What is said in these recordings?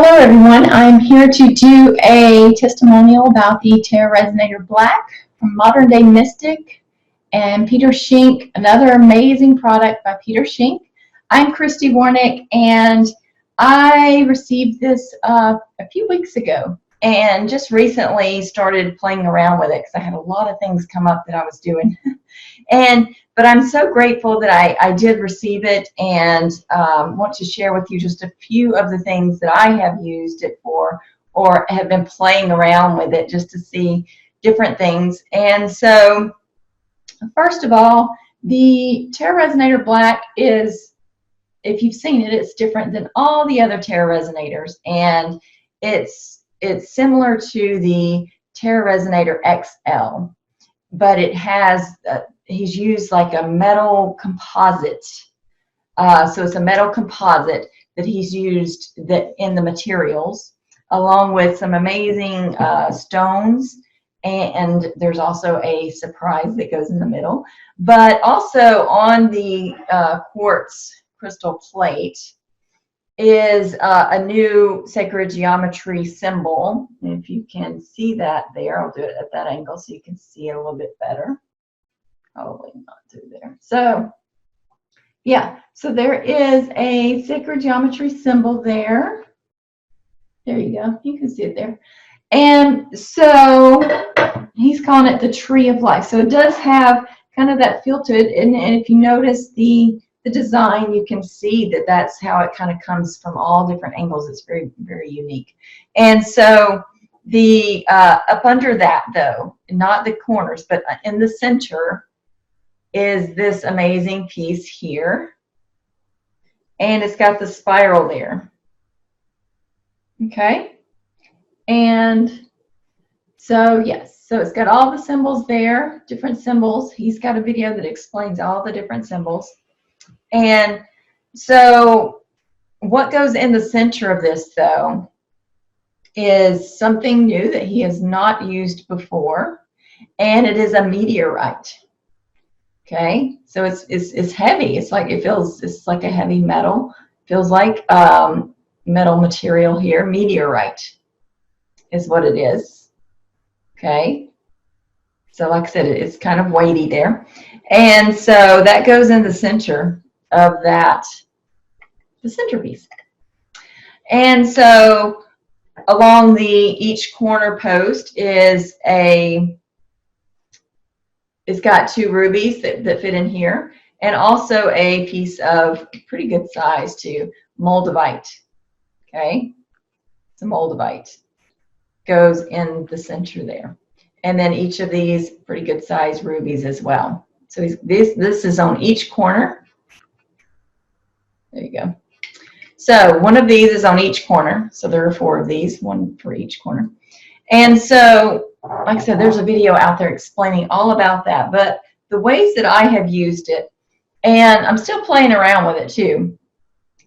Hello everyone, I'm here to do a testimonial about the Terra Resonator Black from Modern Day Mystic and Peter Schenck, another amazing product by Peter Schenck. I'm Christy Warnick and I received this a few weeks ago and just recently started playing around with it because I had a lot of things come up that I was doing. But I'm so grateful that I did receive it and want to share with you just a few of the things that I have used it for or have been playing around with it just to see different things. And so, first of all, the Terra Resonator Black is, if you've seen it, it's different than all the other Terra Resonators. And it's similar to the Terra Resonator XL, but it has he's used like a metal composite. So it's a metal composite that he's used in the materials, along with some amazing stones. And there's also a surprise that goes in the middle. But also on the quartz crystal plate is a new sacred geometry symbol. And if you can see that there, I'll do it at that angle so you can see it a little bit better. Probably not through there. So yeah, so there is a sacred geometry symbol there. There you go. You can see it there. And so he's calling it the Tree of Life. So it does have kind of that feel to it. And if you notice the design, you can see that that's how it kind of comes from all different angles. It's very, very unique. And so the up under that, though, not the corners, but in the center, is this amazing piece here, and it's got the spiral there. Okay, and so yes, so it's got all the symbols there, different symbols. He's got a video that explains all the different symbols. And so what goes in the center of this, though, is something new that he has not used before, and it is a meteorite. Okay, so it's heavy. It's like it's like a heavy metal. Feels like metal material here. Meteorite is what it is. Okay, so like I said, it's kind of weighty there, and so that goes in the center of that, the centerpiece. And so along each corner post is it's got two rubies that fit in here, and also a piece of pretty good size too, moldavite. Okay, it's a moldavite. Goes in the center there. And then each of these pretty good size rubies as well. So this is on each corner. There you go. So one of these is on each corner. So there are 4 of these, one for each corner. And so, like I said, there's a video out there explaining all about that. But the ways that I have used it, and I'm still playing around with it too,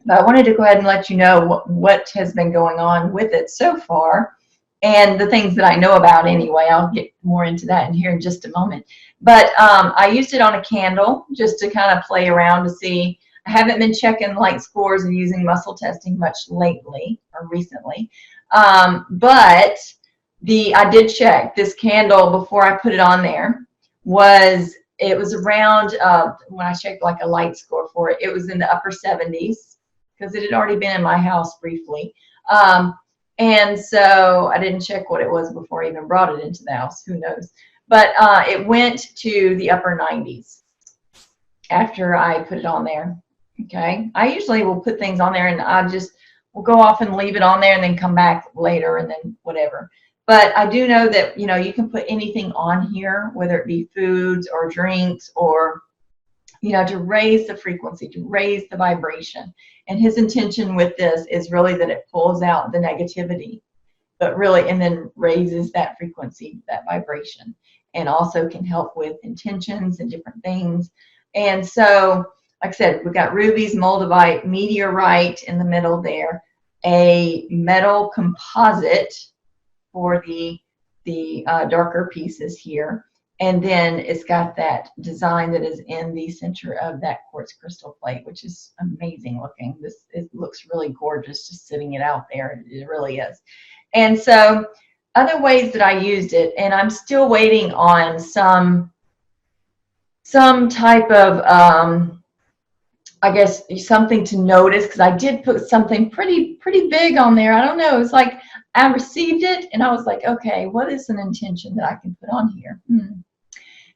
but I wanted to go ahead and let you know what has been going on with it so far, and the things that I know about anyway. I'll get more into that in here in just a moment. But I used it on a candle just to kind of play around to see. I haven't been checking light scores and using muscle testing much lately or recently, but I did check this candle before I put it on there. It was around, when I checked like a light score for it, it was in the upper 70s because it had already been in my house briefly. And so I didn't check what it was before I even brought it into the house. Who knows? But it went to the upper 90s after I put it on there. Okay. I usually will put things on there and I just will go off and leave it on there and then come back later and then whatever. But I do know that, you know, you can put anything on here, whether it be foods or drinks or, you know, to raise the frequency, to raise the vibration. And his intention with this is really that it pulls out the negativity, but really, and then raises that frequency, that vibration, and also can help with intentions and different things. And so, like I said, we've got rubies, moldavite, meteorite in the middle there, a metal composite for the darker pieces here, And then it's got that design that is in the center of that quartz crystal plate, which is amazing looking. It looks really gorgeous just sitting it out there. It really is. And so other ways that I used it, and I'm still waiting on some type of I guess something to notice, because I did put something pretty big on there. I don't know. It's like I received it and I was like, okay, what is an intention that I can put on here?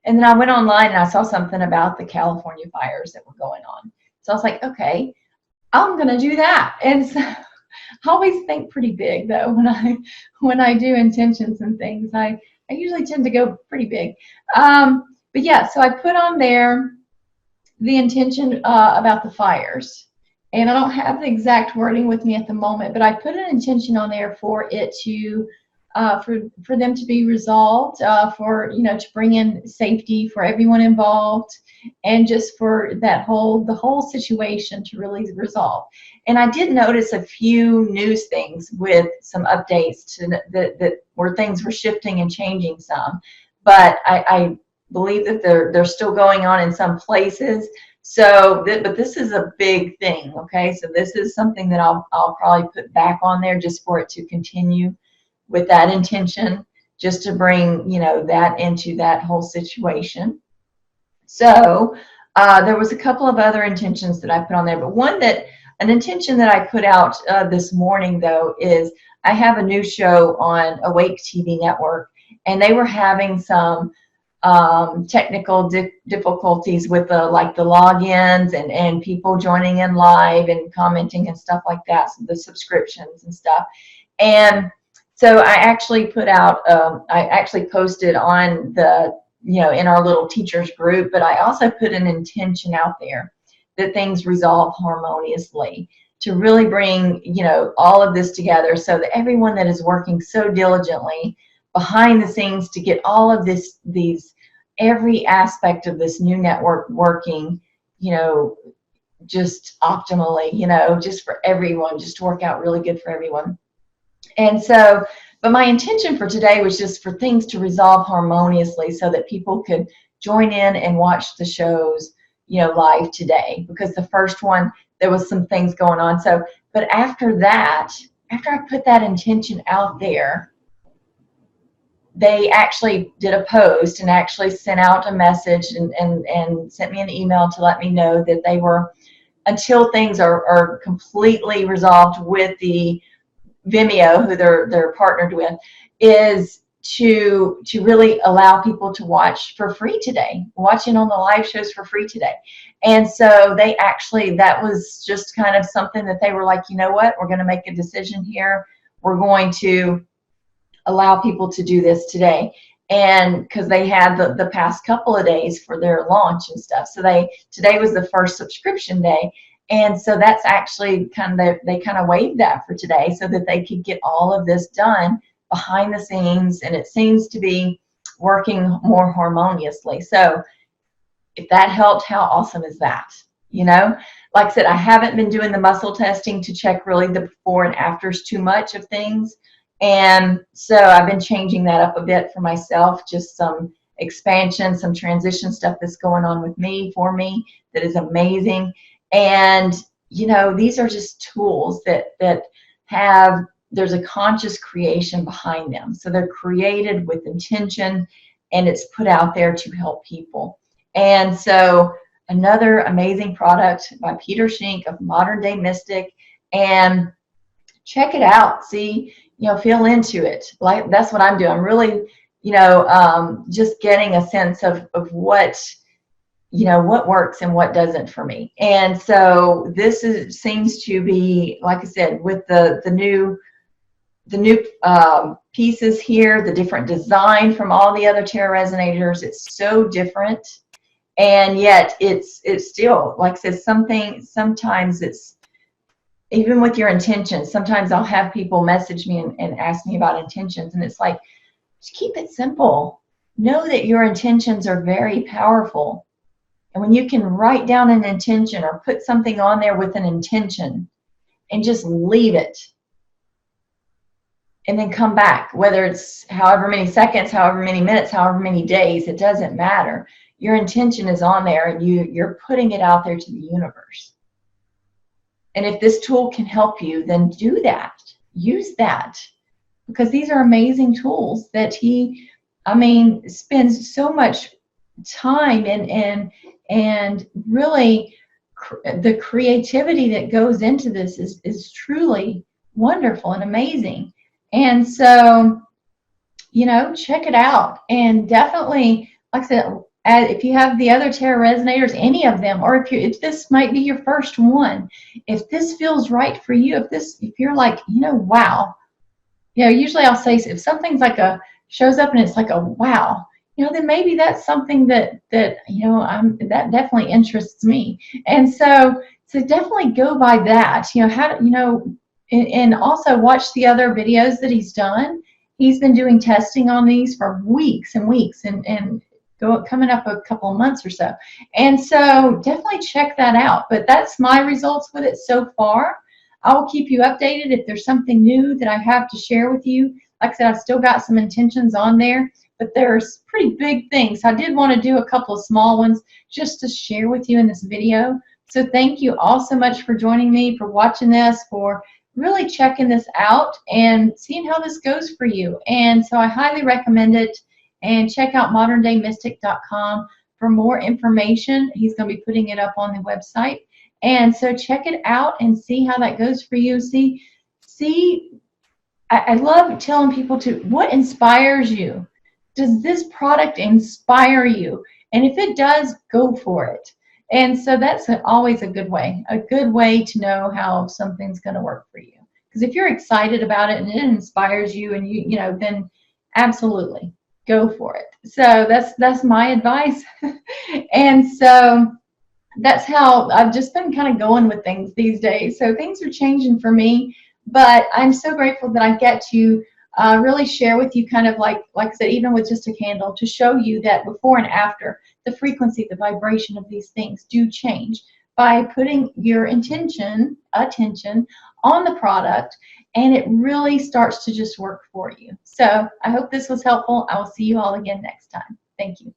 And then I went online and I saw something about the California fires that were going on. So I was like, okay, I'm going to do that. And so I always think pretty big though when I do intentions and things. I usually tend to go pretty big. But yeah, so I put on there the intention about the fires, and I don't have the exact wording with me at the moment, but I put an intention on there for it to for them to be resolved, for to bring in safety for everyone involved, and just for the whole situation to really resolve. And I did notice a few news things with some updates to that where things were shifting and changing some, but I believe that they're still going on in some places. So, but this is a big thing, okay? So this is something that I'll probably put back on there just for it to continue with that intention, just to bring that into that whole situation. So there was a couple of other intentions that I put on there, but an intention that I put out this morning though is I have a new show on Awake TV Network, and they were having some technical difficulties with the logins and people joining in live and commenting and stuff like that, so the subscriptions and stuff. And so I actually put out I actually posted on the in our little teachers group, but I also put an intention out there that things resolve harmoniously, to really bring all of this together, so that everyone that is working so diligently behind the scenes to get all of every aspect of this new network working, just optimally, just for everyone, just to work out really good for everyone. And so, but my intention for today was just for things to resolve harmoniously, so that people could join in and watch the shows, live today, because the first one, there was some things going on. So, but after that, after I put that intention out there, they actually did a post and actually sent out a message and sent me an email to let me know that they were, until things are completely resolved with the Vimeo, who they're partnered with, is to really allow people to watch for free today, watching on the live shows for free today. And so they actually, that was just kind of something that they were like, you know what, we're going to make a decision here. We're going to allow people to do this today. And because they had the past couple of days for their launch and stuff, so today was the first subscription day, and so that's actually they kind of waived that for today, so that they could get all of this done behind the scenes, and it seems to be working more harmoniously. So if that helped, how awesome is that? Like I said, I haven't been doing the muscle testing to check really the before and afters too much of things. And so I've been changing that up a bit for myself, just some expansion, some transition stuff that's going on with me, for me, that is amazing. And, these are just tools that have, there's a conscious creation behind them. So they're created with intention, and it's put out there to help people. And so another amazing product by Peter Shink of Modern Day Mystic, and check it out. See, feel into it. Like, that's what I'm doing. I'm really, just getting a sense of what, what works and what doesn't for me. And so this seems to be, like I said, with the new pieces here, the different design from all the other Terra Resonators. It's so different, and yet it's still, like I said, sometimes it's, even with your intentions, sometimes I'll have people message me and ask me about intentions, and it's like, just keep it simple. Know that your intentions are very powerful. And when you can write down an intention or put something on there with an intention and just leave it, and then come back, whether it's however many seconds, however many minutes, however many days, it doesn't matter. Your intention is on there, and you're putting it out there to the universe. And if this tool can help you, then do that. Use that, because these are amazing tools that he, I mean, spends so much time and really the creativity that goes into this is truly wonderful and amazing. And so, you know, check it out. And definitely, like I said, if you have the other Terra Resonators, any of them, or if this might be your first one, if this feels right for you, if you're like, you know, wow, you know, usually I'll say if something's like shows up and it's like a wow, you know, then maybe that's something that you know, that definitely interests me. And so definitely go by that. You know, how, you know, and also watch the other videos that he's done. He's been doing testing on these for weeks and weeks, and coming up a couple of months or so. And so definitely check that out. But that's my results with it so far. I will keep you updated if there's something new that I have to share with you. Like I said, I've still got some intentions on there, but there's pretty big things. I did want to do a couple of small ones just to share with you in this video. So thank you all so much for joining me, for watching this, for really checking this out and seeing how this goes for you. And so I highly recommend it. And check out moderndaymystic.com for more information. He's going to be putting it up on the website. And so check it out and see how that goes for you. I love telling people what inspires you. Does this product inspire you? And if it does, go for it. And so that's always a good way to know how something's going to work for you. Because if you're excited about it and it inspires you, and you know, then absolutely go for it. So that's my advice. And so that's how I've just been kind of going with things these days. So things are changing for me, but I'm so grateful that I get to really share with you, kind of like I said, even with just a candle, to show you that before and after, the frequency, the vibration of these things do change by putting your attention on the product, and it really starts to just work for you. So I hope this was helpful. I will see you all again next time. Thank you.